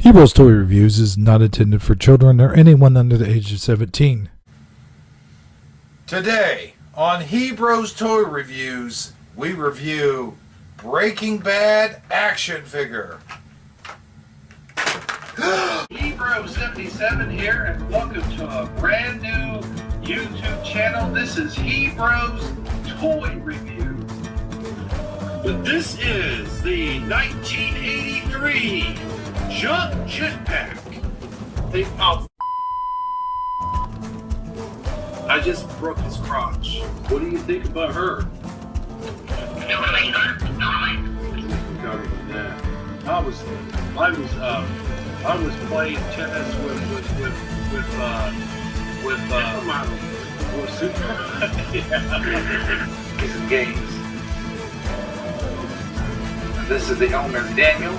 Hebrews Toy Reviews is not intended for children or anyone under the age of 17. Today on Hebrews Toy Reviews, we review Breaking Bad action figure. Hebrews77 here, and welcome to a brand new YouTube channel. This is Hebrews Toy Reviews. But this is the 1983 Jump Jetpack. I just broke his crotch. What do you think about her? I was playing tennis with Super. These are games. This is the owner, Daniel.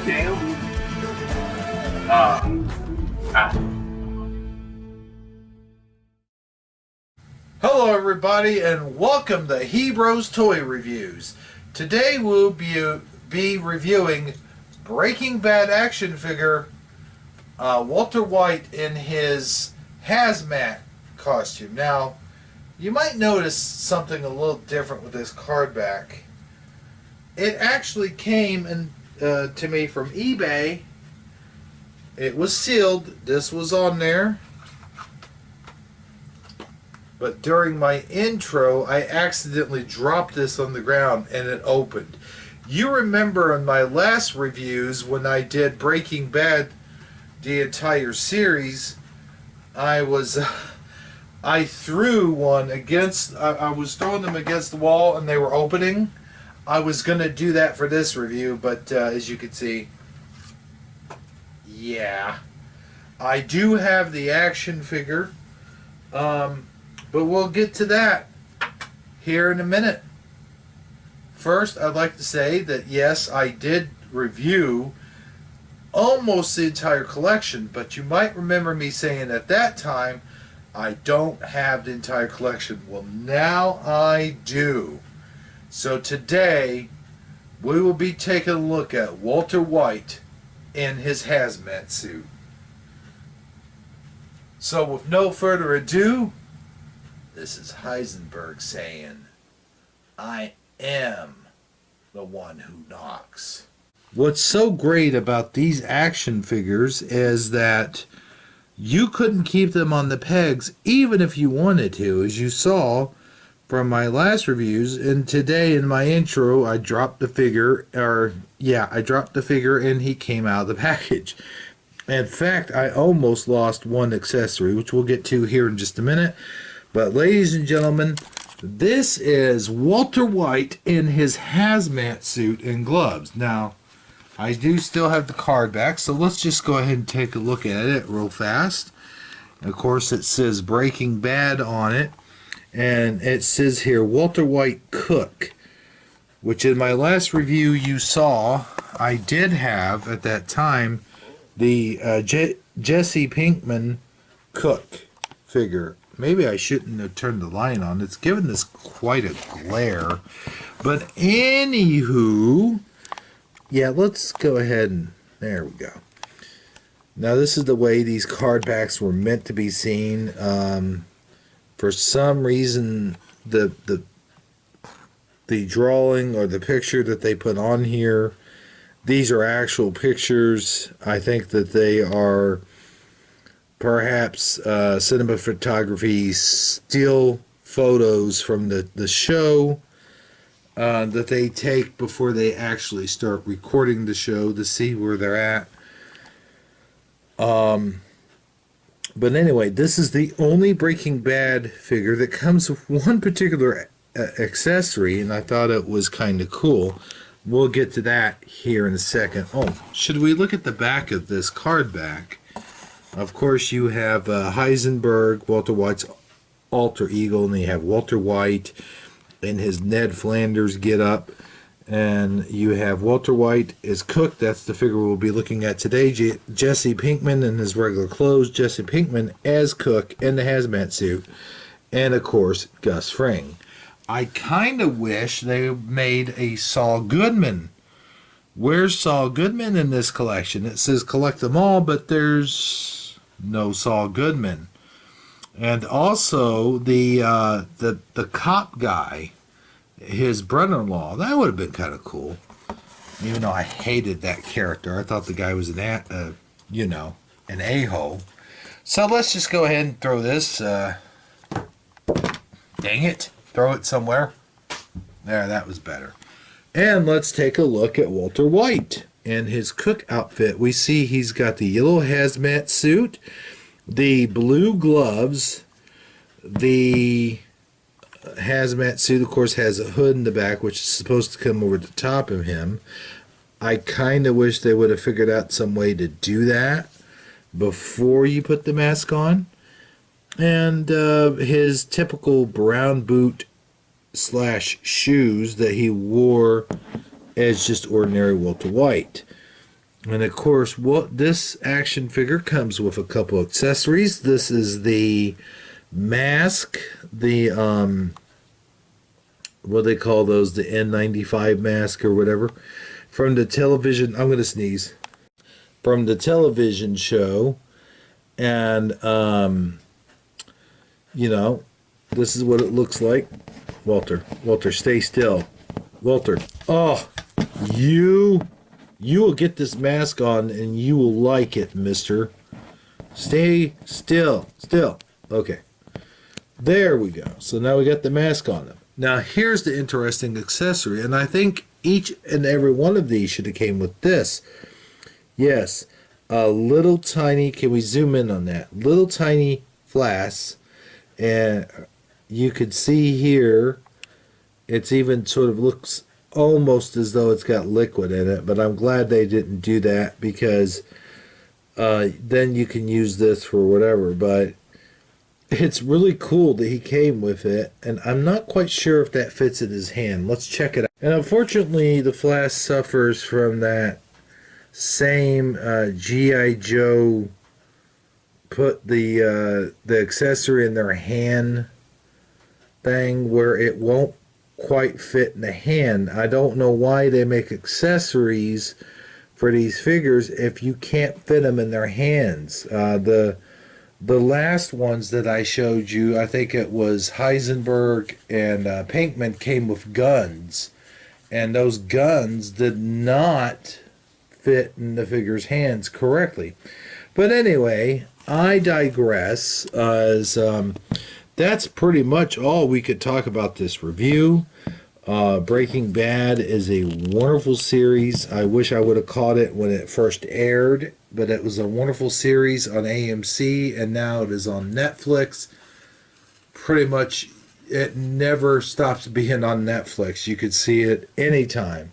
Hello everybody and welcome to Hebrews Toy Reviews. Today we'll be reviewing Breaking Bad action figure Walter White in his hazmat costume. Now, you might notice something a little different with this card back. It actually came to me from eBay. It was sealed. This was on there. But during my intro, I accidentally dropped this on the ground and it opened. You remember in my last reviews when I did Breaking Bad, the entire series, I threw one against, I was throwing them against the wall and they were opening. I was going to do that for this review, but as you can see, yeah. I do have the action figure, but we'll get to that here in a minute. First, I'd like to say that yes, I did review almost the entire collection, but you might remember me saying at that time, I don't have the entire collection. Well, now I do. So today, we will be taking a look at Walter White in his hazmat suit. So with no further ado, this is Heisenberg saying, I am the one who knocks. What's so great about these action figures is that you couldn't keep them on the pegs even if you wanted to. As you saw from my last reviews, and today in my intro, I dropped the figure, and he came out of the package. In fact, I almost lost one accessory, which we'll get to here in just a minute. But ladies and gentlemen, this is Walter White in his hazmat suit and gloves. Now, I do still have the card back, so let's just go ahead and take a look at it real fast. Of course, it says Breaking Bad on it, and it says here Walter White Cook, which in my last review you saw I did have at that time the Jesse Pinkman Cook figure. Maybe I shouldn't have turned the light on. It's given this quite a glare. But anywho, yeah, let's go ahead and there we go. Now this is the way these card backs were meant to be seen. For some reason, the drawing or the picture that they put on here, these are actual pictures. I think that they are perhaps cinema photography still photos from the show that they take before they actually start recording the show to see where they're at. But anyway, this is the only Breaking Bad figure that comes with one particular accessory, and I thought it was kind of cool. We'll get to that here in a second. Oh, should we look at the back of this card back? Of course, you have Heisenberg, Walter White's alter ego, and you have Walter White in his Ned Flanders get-up. And you have Walter White as Cook. That's the figure we'll be looking at today. Jesse Pinkman in his regular clothes. Jesse Pinkman as Cook in the hazmat suit. And, of course, Gus Fring. I kind of wish they made a Saul Goodman Where's Saul Goodman in this collection? It says collect them all, but there's no Saul Goodman. And also the cop guy, his brother-in-law, that would have been kind of cool. Even though I hated that character, I thought the guy was an a-hole. So let's just go ahead and throw this. Dang it! Throw it somewhere. There, that was better. And let's take a look at Walter White and his cook outfit. We see he's got the yellow hazmat suit, the blue gloves. The hazmat suit, of course, has a hood in the back, which is supposed to come over the top of him. I kind of wish they would have figured out some way to do that before you put the mask on. And his typical brown boot / shoes that he wore as just ordinary Walter White. And of course, this action figure comes with a couple accessories. This is the mask, the what they call those, the N95 mask or whatever, from the television. I'm gonna sneeze. From the television show, and this is what it looks like. Walter, stay still. Walter, you will get this mask on and you will like it, mister. Stay still. Okay. There we go. So now we got the mask on him. Now here's the interesting accessory, and I think each and every one of these should have came with this. Yes, a little tiny, can we zoom in on that? Little tiny flask, and you could see here, it's even sort of looks almost as though it's got liquid in it, but I'm glad they didn't do that, because then you can use this for whatever. But it's really cool that he came with it, and I'm not quite sure if that fits in his hand. Let's check it out. And unfortunately, the flask suffers from that same G.I. Joe put the accessory in their hand thing, where it won't quite fit in the hand. I don't know why they make accessories for these figures if you can't fit them in their hands. The last ones that I showed you, I think it was Heisenberg and Pinkman, came with guns, and those guns did not fit in the figure's hands correctly. But anyway, I digress, as that's pretty much all we could talk about this review. Breaking Bad is a wonderful series. I wish I would have caught it when it first aired, but it was a wonderful series on AMC, and now it is on Netflix. Pretty much, it never stops being on Netflix. You could see it anytime.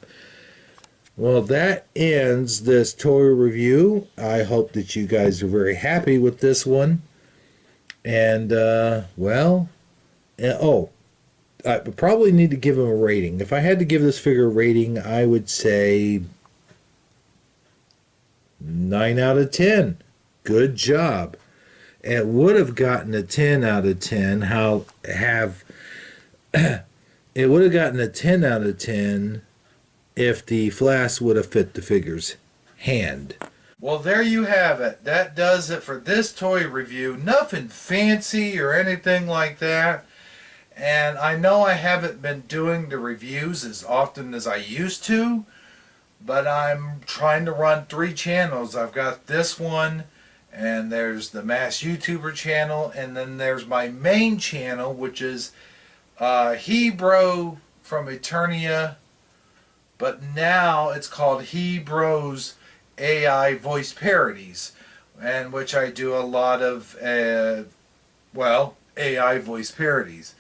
Well, that ends this toy review. I hope that you guys are very happy with this one. And, I probably need to give him a rating. If I had to give this figure a rating, I would say 9 out of 10. Good job. It would have gotten a 10 out of 10. It would have gotten a 10 out of 10 if the flask would have fit the figure's hand. Well, there you have it. That does it for this toy review. Nothing fancy or anything like that. And I know I haven't been doing the reviews as often as I used to, but I'm trying to run 3 channels. I've got this one, and there's the Mass YouTuber channel, and then there's my main channel, which is Hebro from Eternia, but now it's called Hebro's AI Voice Parodies, and which I do a lot of, AI voice parodies.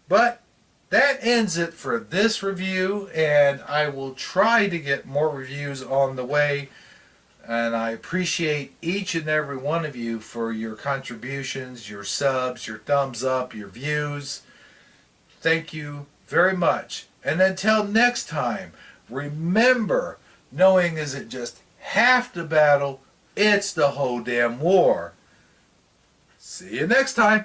But that ends it for this review, and I will try to get more reviews on the way. And I appreciate each and every one of you for your contributions, your subs, your thumbs up, your views. Thank you very much. And until next time, remember, knowing isn't just half the battle, it's the whole damn war. See you next time.